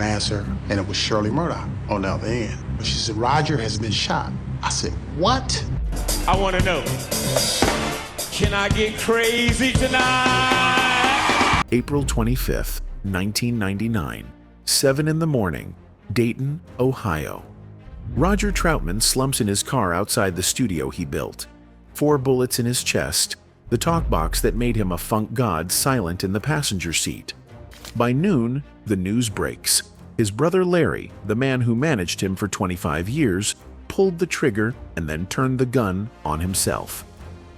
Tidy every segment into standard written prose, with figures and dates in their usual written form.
an answer, and it was Shirley Murdoch on the other end. But she said, Roger has been shot. I said, what? I want to know, can I get crazy tonight? April 25th, 1999, 7 in the morning, Dayton, Ohio. Roger Troutman slumps in his car outside the studio he built. 4 bullets in his chest, the talkbox that made him a funk god silent in the passenger seat. By noon, the news breaks. His brother Larry, the man who managed him for 25 years, pulled the trigger and then turned the gun on himself.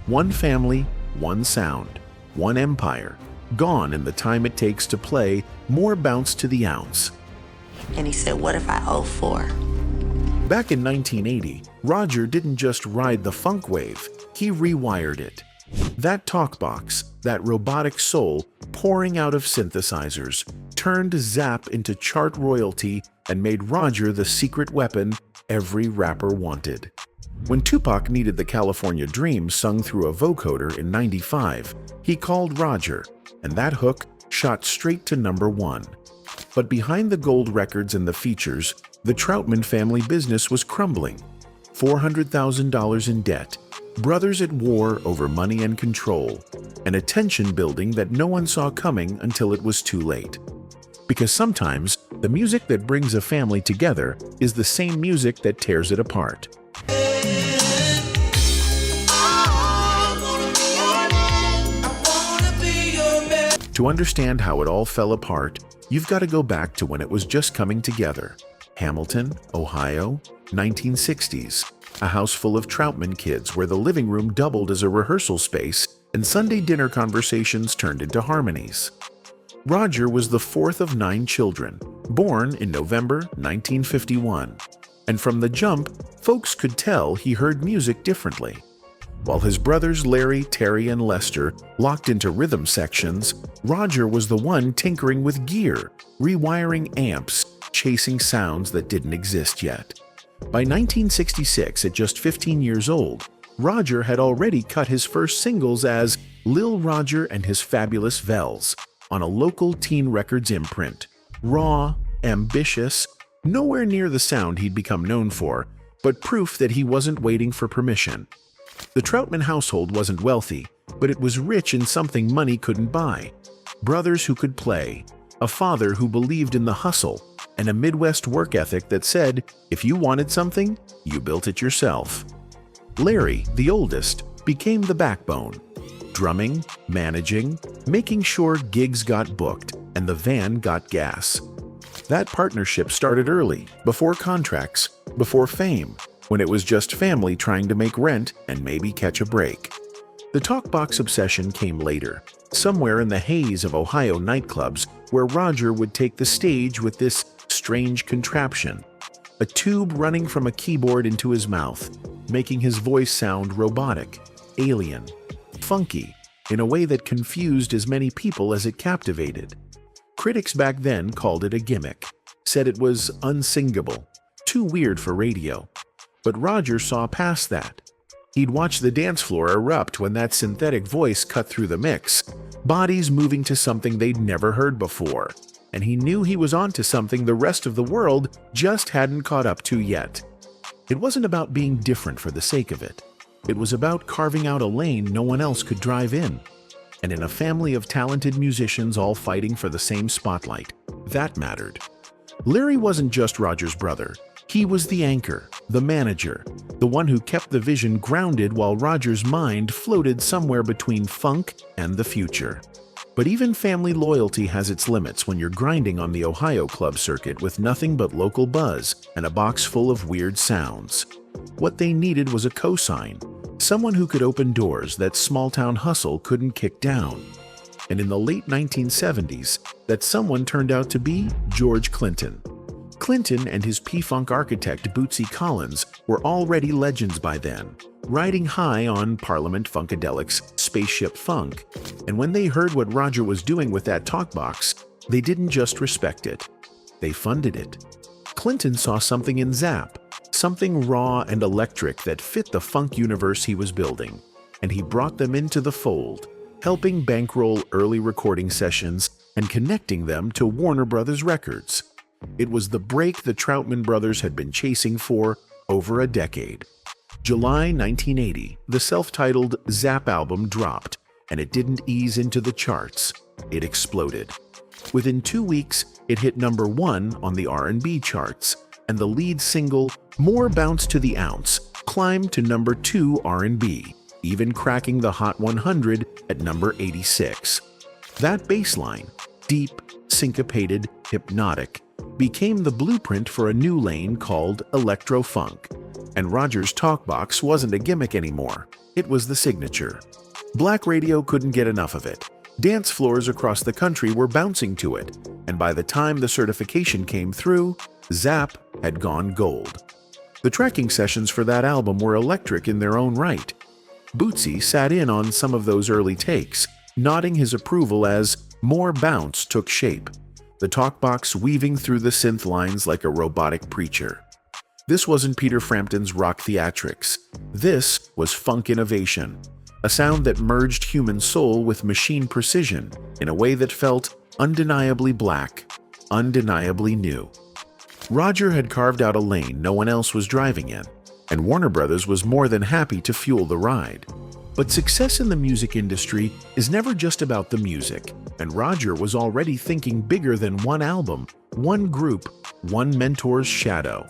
One family, one sound, one empire, gone in the time it takes to play more bounce to the ounce. And he said, what if I owe 4? Back in 1980, Roger didn't just ride the funk wave, he rewired it. That talkbox, that robotic soul pouring out of synthesizers, turned Zapp into chart royalty and made Roger the secret weapon every rapper wanted. When Tupac needed the California Dream sung through a vocoder in '95, he called Roger, and that hook shot straight to #1. But behind the gold records and the features, the Troutman family business was crumbling. $400,000 in debt, brothers at war over money and control, and a tension building that no one saw coming until it was too late. Because sometimes, the music that brings a family together is the same music that tears it apart. To understand how it all fell apart, you've got to go back to when it was just coming together. Hamilton, Ohio, 1960s. A house full of Troutman kids where the living room doubled as a rehearsal space and Sunday dinner conversations turned into harmonies. Roger was the 4th of 9 children, born in November 1951. And from the jump, folks could tell he heard music differently. While his brothers Larry, Terry, and Lester locked into rhythm sections, Roger was the one tinkering with gear, rewiring amps, chasing sounds that didn't exist yet. By 1966, at just 15 years old, Roger had already cut his first singles as Lil Roger and His Fabulous Vels on a local teen records imprint. Raw, ambitious, nowhere near the sound he'd become known for, but proof that he wasn't waiting for permission. The Troutman household wasn't wealthy, but it was rich in something money couldn't buy. Brothers who could play, a father who believed in the hustle, and a Midwest work ethic that said, if you wanted something, you built it yourself. Larry, the oldest, became the backbone. Drumming, managing, making sure gigs got booked and the van got gas. That partnership started early, before contracts, before fame, when it was just family trying to make rent and maybe catch a break. The talkbox obsession came later, somewhere in the haze of Ohio nightclubs where Roger would take the stage with this strange contraption, a tube running from a keyboard into his mouth, making his voice sound robotic, alien, funky, in a way that confused as many people as it captivated. Critics back then called it a gimmick, said it was unsingable, too weird for radio. But Roger saw past that. He'd watch the dance floor erupt when that synthetic voice cut through the mix, bodies moving to something they'd never heard before, and he knew he was onto something the rest of the world just hadn't caught up to yet. It wasn't about being different for the sake of it. It was about carving out a lane no one else could drive in. And in a family of talented musicians all fighting for the same spotlight, that mattered. Larry wasn't just Roger's brother. He was the anchor, the manager, the one who kept the vision grounded while Roger's mind floated somewhere between funk and the future. But even family loyalty has its limits when you're grinding on the Ohio club circuit with nothing but local buzz and a box full of weird sounds. What they needed was a cosign, someone who could open doors that small-town hustle couldn't kick down. And in the late 1970s, that someone turned out to be George Clinton. Clinton and his P-Funk architect Bootsy Collins were already legends by then, riding high on Parliament Funkadelic's Spaceship Funk. And when they heard what Roger was doing with that talkbox, they didn't just respect it, they funded it. Clinton saw something in Zapp, something raw and electric that fit the funk universe he was building, and he brought them into the fold, helping bankroll early recording sessions and connecting them to Warner Brothers Records. It was the break the Troutman brothers had been chasing for over a decade. July 1980, the self-titled Zapp album dropped, and it didn't ease into the charts. It exploded. Within 2 weeks, it hit #1 on the R&B charts, and the lead single, More Bounce to the Ounce, climbed to #2 R&B, even cracking the Hot 100 at #86. That bass line, deep, syncopated, hypnotic, became the blueprint for a new lane called electro-funk. And Roger's talkbox wasn't a gimmick anymore. It was the signature. Black radio couldn't get enough of it. Dance floors across the country were bouncing to it, and by the time the certification came through, Zapp had gone gold. The tracking sessions for that album were electric in their own right. Bootsy sat in on some of those early takes, nodding his approval as More Bounce took shape, the talkbox weaving through the synth lines like a robotic preacher. This wasn't Peter Frampton's rock theatrics. This was funk innovation, a sound that merged human soul with machine precision in a way that felt undeniably black, undeniably new. Roger had carved out a lane no one else was driving in, and Warner Brothers was more than happy to fuel the ride. But success in the music industry is never just about the music, and Roger was already thinking bigger than one album, one group, one mentor's shadow.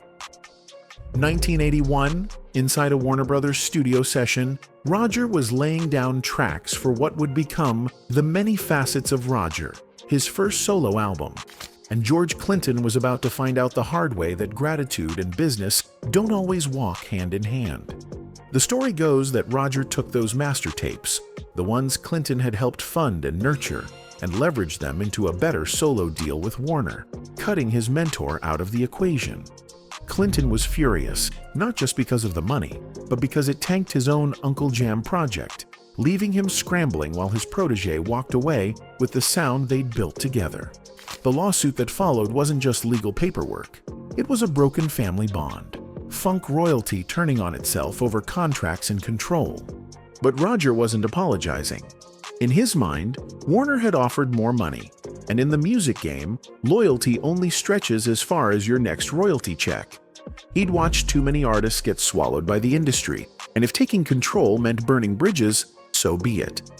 1981, inside a Warner Brothers studio session, Roger was laying down tracks for what would become The Many Facets of Roger, his first solo album. And George Clinton was about to find out the hard way that gratitude and business don't always walk hand in hand. The story goes that Roger took those master tapes, the ones Clinton had helped fund and nurture, and leveraged them into a better solo deal with Warner, cutting his mentor out of the equation. Clinton was furious, not just because of the money, but because it tanked his own Uncle Jam project, leaving him scrambling while his protege walked away with the sound they'd built together. The lawsuit that followed wasn't just legal paperwork. It was a broken family bond, funk royalty turning on itself over contracts and control. But Roger wasn't apologizing. In his mind, Warner had offered more money, and in the music game, loyalty only stretches as far as your next royalty check. He'd watched too many artists get swallowed by the industry, and if taking control meant burning bridges, so be it.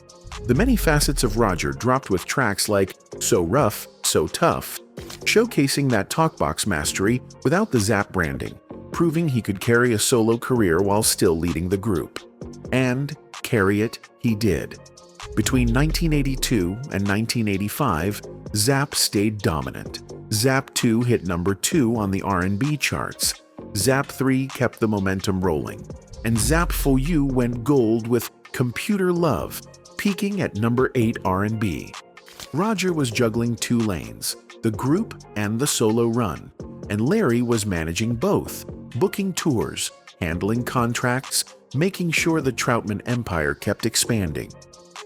The Many Facets of Roger dropped with tracks like So Rough, So Tough, showcasing that talkbox mastery without the Zapp branding, proving he could carry a solo career while still leading the group. And carry it he did. Between 1982 and 1985, Zapp stayed dominant. Zapp 2 hit #2 on the R&B charts. Zapp 3 kept the momentum rolling. And Zapp For You went gold with Computer Love, peaking at #8 R&B. Roger was juggling 2 lanes, the group and the solo run, and Larry was managing both, booking tours, handling contracts, making sure the Troutman empire kept expanding.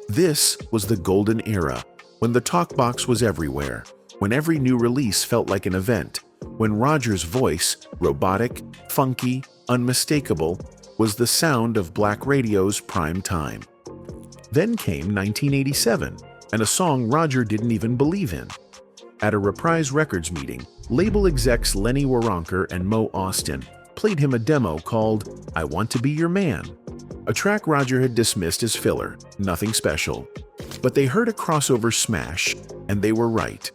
This was the golden era, when the talkbox was everywhere, when every new release felt like an event, when Roger's voice, robotic, funky, unmistakable, was the sound of black radio's prime time. Then came 1987, and a song Roger didn't even believe in. At a Reprise Records meeting, label execs Lenny Waronker and Mo Austin played him a demo called I Want to Be Your Man, a track Roger had dismissed as filler, nothing special. But they heard a crossover smash, and they were right.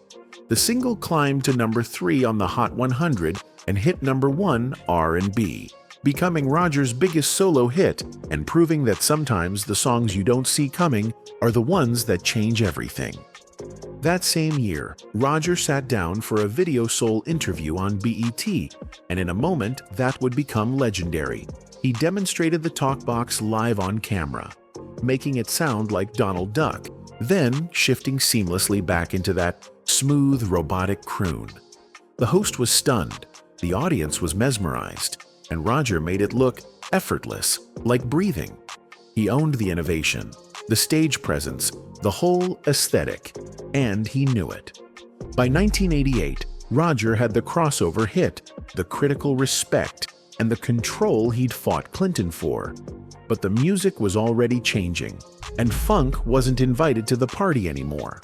The single climbed to #3 on the Hot 100 and hit #1 R&B, becoming Roger's biggest solo hit and proving that sometimes the songs you don't see coming are the ones that change everything. That same year, Roger sat down for a Video Soul interview on BET, and in a moment that would become legendary. He demonstrated the talkbox live on camera, making it sound like Donald Duck, then shifting seamlessly back into that smooth, robotic croon. The host was stunned, the audience was mesmerized, and Roger made it look effortless, like breathing. He owned the innovation, the stage presence, the whole aesthetic, and he knew it. By 1988, Roger had the crossover hit, the critical respect, and the control he'd fought Clinton for. But the music was already changing, and funk wasn't invited to the party anymore.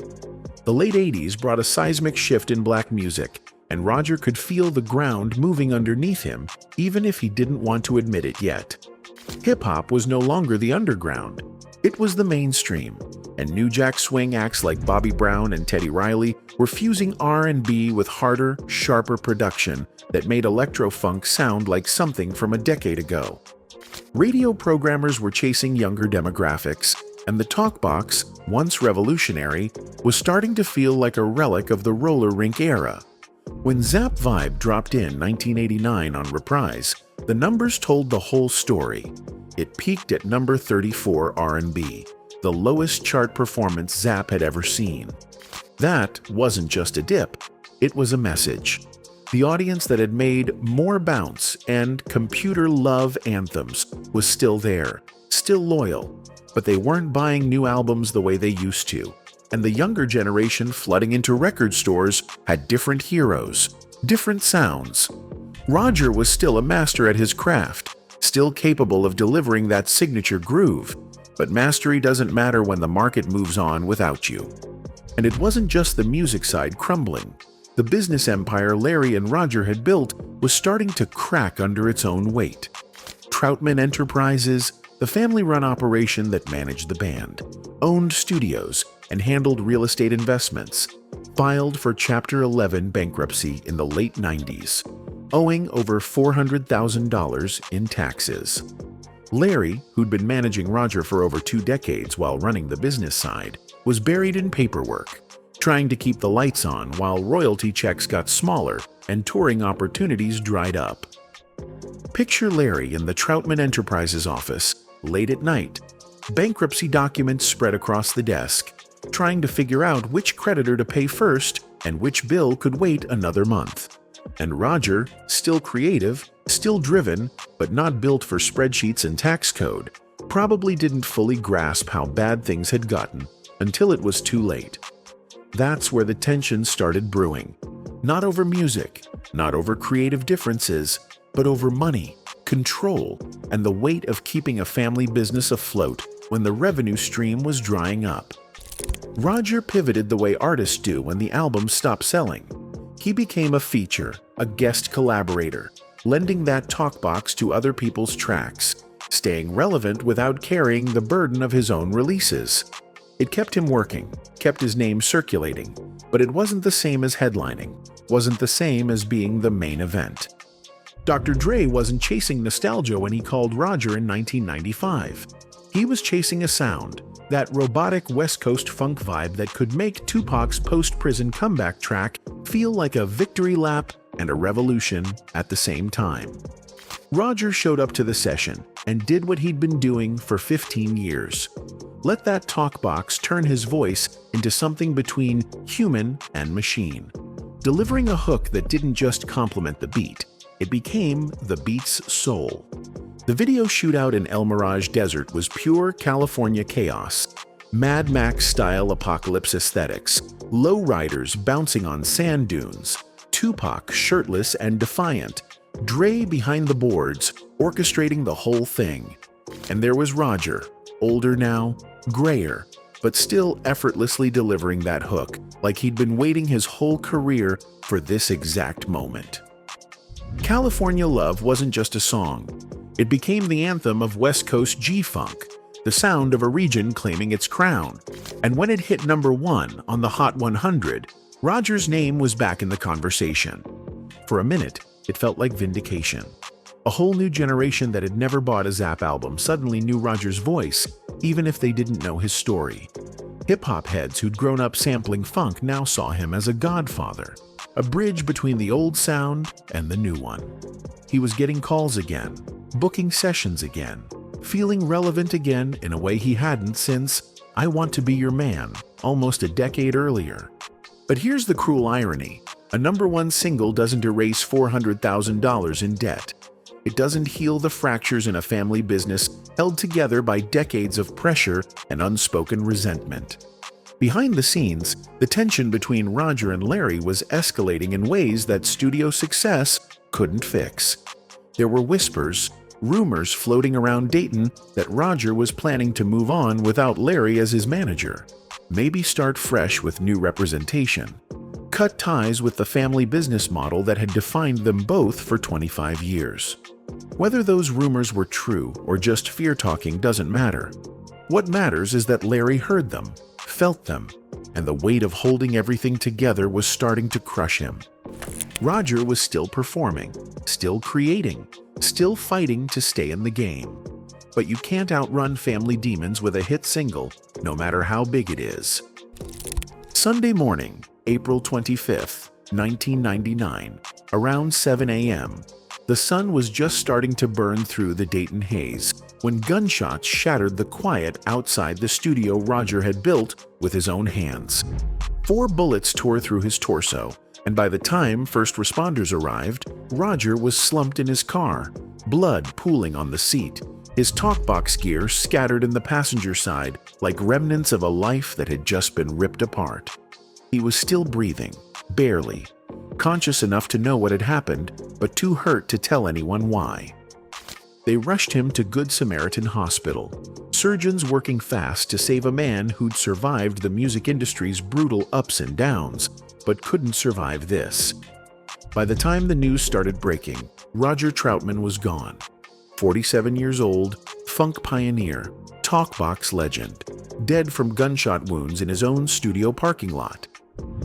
The late 80s brought a seismic shift in black music, and Roger could feel the ground moving underneath him, even if he didn't want to admit it yet. Hip-hop was no longer the underground. It was the mainstream, and New Jack Swing acts like Bobby Brown and Teddy Riley were fusing R&B with harder, sharper production that made electro-funk sound like something from a decade ago. Radio programmers were chasing younger demographics, and the talkbox, once revolutionary, was starting to feel like a relic of the roller rink era. When Zapp Vibe dropped in 1989 on Reprise, the numbers told the whole story. It peaked at number 34 R&B, the lowest chart performance Zapp had ever seen. That wasn't just a dip, it was a message. The audience that had made More Bounce and Computer Love anthems was still there, still loyal, but they weren't buying new albums the way they used to, and the younger generation flooding into record stores had different heroes, different sounds. Roger was still a master at his craft, still capable of delivering that signature groove, but mastery doesn't matter when the market moves on without you. And it wasn't just the music side crumbling. The business empire Larry and Roger had built was starting to crack under its own weight. Troutman Enterprises, the family-run operation that managed the band, owned studios, and handled real estate investments, filed for Chapter 11 bankruptcy in the late 90s, owing over $400,000 in taxes. Larry, who'd been managing Roger for over 2 decades while running the business side, was buried in paperwork, trying to keep the lights on while royalty checks got smaller and touring opportunities dried up. Picture Larry in the Troutman Enterprises office, late at night, bankruptcy documents spread across the desk, trying to figure out which creditor to pay first and which bill could wait another month. And Roger, still creative, still driven, but not built for spreadsheets and tax code, probably didn't fully grasp how bad things had gotten until it was too late. That's where the tension started brewing. Not over music, not over creative differences, but over money, control, and the weight of keeping a family business afloat when the revenue stream was drying up. Roger pivoted the way artists do when the albums stop selling. He became a feature, a guest collaborator, lending that talkbox to other people's tracks, staying relevant without carrying the burden of his own releases. It kept him working, kept his name circulating, but it wasn't the same as headlining, wasn't the same as being the main event. Dr. Dre wasn't chasing nostalgia when he called Roger in 1995. He was chasing a sound, that robotic West Coast funk vibe that could make Tupac's post-prison comeback track feel like a victory lap and a revolution at the same time. Roger showed up to the session and did what he'd been doing for 15 years. Let that talkbox turn his voice into something between human and machine. Delivering a hook that didn't just complement the beat, it became the beat's soul. The video shootout in El Mirage Desert was pure California chaos. Mad Max-style apocalypse aesthetics, lowriders bouncing on sand dunes, Tupac shirtless and defiant, Dre behind the boards, orchestrating the whole thing. And there was Roger, older now, grayer, but still effortlessly delivering that hook like he'd been waiting his whole career for this exact moment. California Love wasn't just a song. It became the anthem of West Coast G-Funk, the sound of a region claiming its crown. And when it hit number 1 on the Hot 100, Roger's name was back in the conversation. For a minute, it felt like Vindication. A whole new generation that had never bought a Zapp album suddenly knew Roger's voice, even if they didn't know his story. Hip-hop heads who'd grown up sampling funk now saw him as a godfather, a bridge between the old sound and the new one. He was getting calls again, booking sessions again, feeling relevant again in a way he hadn't since I Want to Be Your Man, almost a decade earlier. But here's the cruel irony. A #1 single doesn't erase $400,000 in debt. It doesn't heal the fractures in a family business held together by decades of pressure and unspoken resentment. Behind the scenes, the tension between Roger and Larry was escalating in ways that studio success couldn't fix. There were whispers, rumors floating around Dayton that Roger was planning to move on without Larry as his manager. Maybe start fresh with new representation. cut ties with the family business model that had defined them both for 25 years. Whether those rumors were true or just fear-talking doesn't matter. What matters is that Larry heard them, felt them, and the weight of holding everything together was starting to crush him. Roger was still performing, still creating, still fighting to stay in the game. But you can't outrun family demons with a hit single, no matter how big it is. Sunday morning, April 25th, 1999, around 7 a.m., the sun was just starting to burn through the Dayton haze when gunshots shattered the quiet outside the studio Roger had built with his own hands. 4 bullets tore through his torso, and by the time first responders arrived, Roger was slumped in his car, blood pooling on the seat, his talkbox gear scattered in the passenger side like remnants of a life that had just been ripped apart. He was still breathing, barely, conscious enough to know what had happened, but too hurt to tell anyone why. They rushed him to Good Samaritan Hospital, surgeons working fast to save a man who'd survived the music industry's brutal ups and downs, but couldn't survive this. By the time the news started breaking, Roger Troutman was gone. 47 years old, funk pioneer, talkbox legend, dead from gunshot wounds in his own studio parking lot.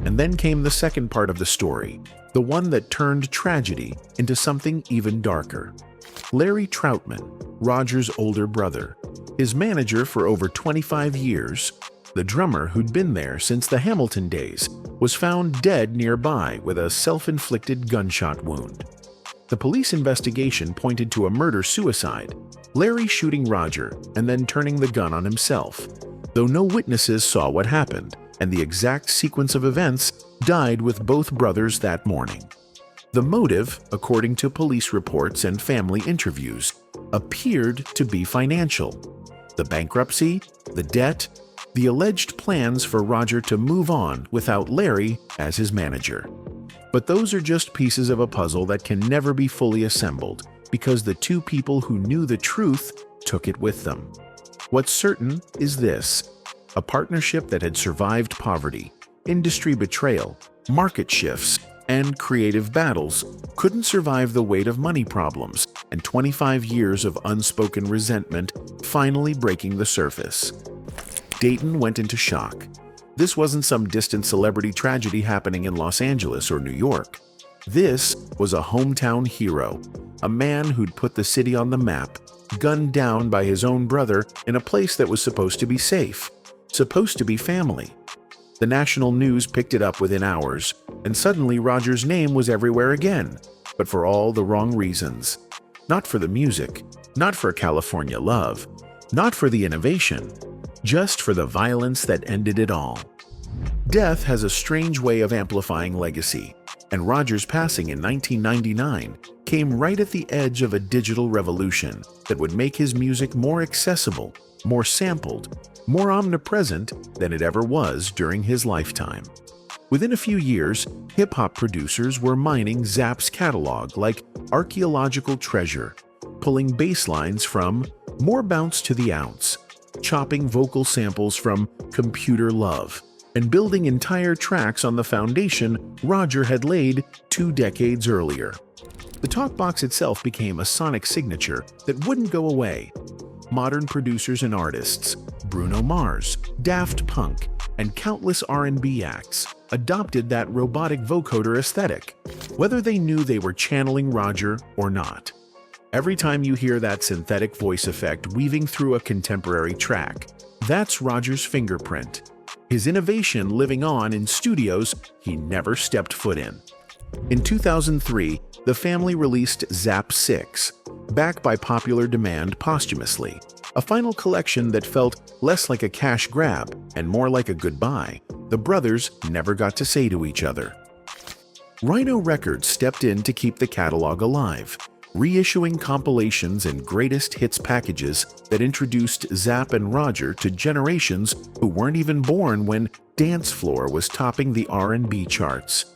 And then came the second part of the story, the one that turned tragedy into something even darker. Larry Troutman, Roger's older brother, his manager for over 25 years, the drummer who'd been there since the Hamilton days, was found dead nearby with a self-inflicted gunshot wound. The police investigation pointed to a murder-suicide, Larry shooting Roger and then turning the gun on himself, though no witnesses saw what happened, and the exact sequence of events died with both brothers that morning. The motive, according to police reports and family interviews, appeared to be financial. The bankruptcy, the debt, the alleged plans for Roger to move on without Larry as his manager. But those are just pieces of a puzzle that can never be fully assembled because the two people who knew the truth took it with them. What's certain is this: a partnership that had survived poverty, industry betrayal, market shifts, and creative battles couldn't survive the weight of money problems and 25 years of unspoken resentment finally breaking the surface. Dayton went into shock. This wasn't some distant celebrity tragedy happening in Los Angeles or New York. This was a hometown hero, a man who'd put the city on the map, gunned down by his own brother in a place that was supposed to be safe, supposed to be family. The national news picked it up within hours, and suddenly Roger's name was everywhere again, but for all the wrong reasons. Not for the music, not for California love, not for the innovation, just for the violence that ended it all. Death has a strange way of amplifying legacy, and Roger's passing in 1999 came right at the edge of a digital revolution that would make his music more accessible, more sampled, more omnipresent than it ever was during his lifetime. Within a few years, hip-hop producers were mining Zapp's catalog like archaeological treasure, pulling bass lines from More Bounce to the Ounce, chopping vocal samples from Computer Love, and building entire tracks on the foundation Roger had laid 2 decades earlier. The talkbox itself became a sonic signature that wouldn't go away. Modern producers and artists, Bruno Mars, Daft Punk, and countless R&B acts adopted that robotic vocoder aesthetic, whether they knew they were channeling Roger or not. Every time you hear that synthetic voice effect weaving through a contemporary track, that's Roger's fingerprint, his innovation living on in studios he never stepped foot in. In 2003, the family released Zapp 6, backed by popular demand posthumously, a final collection that felt less like a cash grab and more like a goodbye the brothers never got to say to each other. Rhino Records stepped in to keep the catalog alive, reissuing compilations and greatest hits packages that introduced Zapp and Roger to generations who weren't even born when Dance Floor was topping the R&B charts.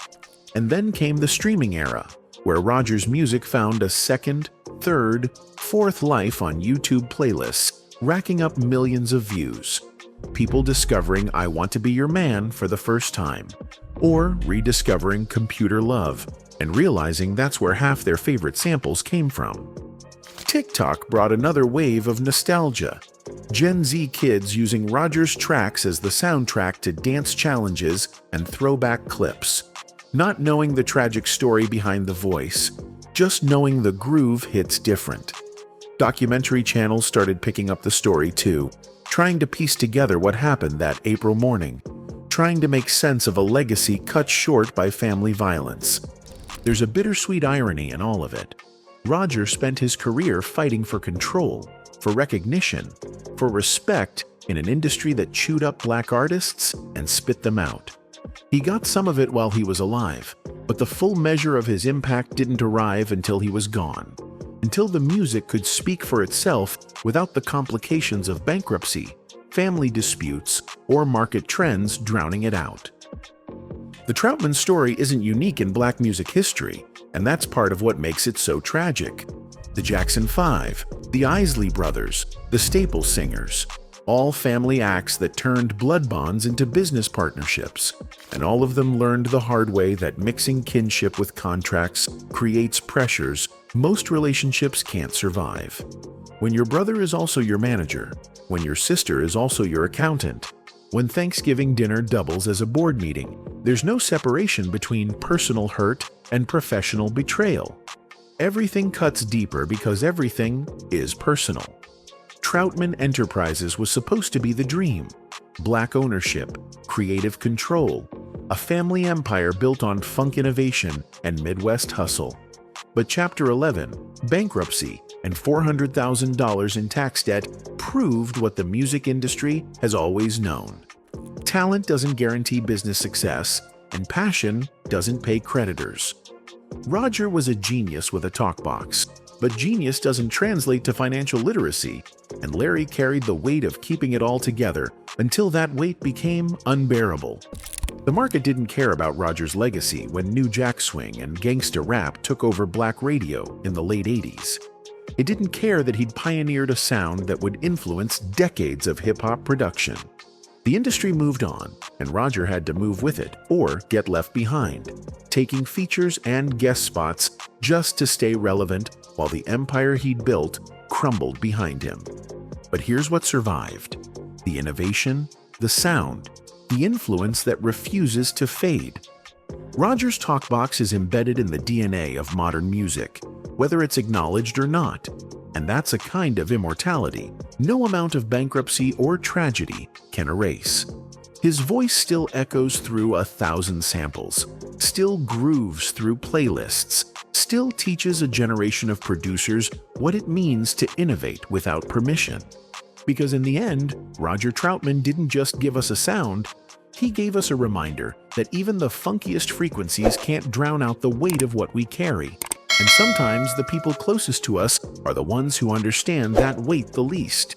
And then came the streaming era, where Roger's music found a second, third, fourth life on YouTube playlists, racking up millions of views. People discovering I Want to Be Your Man for the first time, or rediscovering computer love and realizing that's where half their favorite samples came from. TikTok brought another wave of nostalgia. Gen Z kids using Roger's tracks as the soundtrack to dance challenges and throwback clips. Not knowing the tragic story behind the voice, just knowing the groove hits different. Documentary channels started picking up the story too, trying to piece together what happened that April morning, trying to make sense of a legacy cut short by family violence. There's a bittersweet irony in all of it. Roger spent his career fighting for control, for recognition, for respect in an industry that chewed up black artists and spit them out. He got some of it while he was alive, but the full measure of his impact didn't arrive until he was gone, until the music could speak for itself without the complications of bankruptcy, family disputes, or market trends drowning it out. The Troutman story isn't unique in black music history, and that's part of what makes it so tragic. The Jackson 5, the Isley Brothers, the Staple Singers, all family acts that turned blood bonds into business partnerships, and all of them learned the hard way that mixing kinship with contracts creates pressures most relationships can't survive. When your brother is also your manager, when your sister is also your accountant, when Thanksgiving dinner doubles as a board meeting, there's no separation between personal hurt and professional betrayal. Everything cuts deeper because everything is personal. Troutman Enterprises was supposed to be the dream. Black ownership, creative control, a family empire built on funk innovation and Midwest hustle. But Chapter 11, bankruptcy, and $400,000 in tax debt proved what the music industry has always known. Talent doesn't guarantee business success, and passion doesn't pay creditors. Roger was a genius with a talkbox, but genius doesn't translate to financial literacy, and Larry carried the weight of keeping it all together until that weight became unbearable. The market didn't care about Roger's legacy when New Jack Swing and gangsta rap took over black radio in the late 80s. It didn't care that he'd pioneered a sound that would influence decades of hip-hop production. The industry moved on, and Roger had to move with it or get left behind, taking features and guest spots just to stay relevant while the empire he'd built crumbled behind him. But here's what survived: the innovation, the sound, the influence that refuses to fade. Roger's talkbox is embedded in the DNA of modern music, whether it's acknowledged or not. And that's a kind of immortality no amount of bankruptcy or tragedy can erase. His voice still echoes through 1,000 samples, still grooves through playlists, still teaches a generation of producers what it means to innovate without permission. Because in the end, Roger Troutman didn't just give us a sound, he gave us a reminder that even the funkiest frequencies can't drown out the weight of what we carry. And sometimes the people closest to us are the ones who understand that weight the least.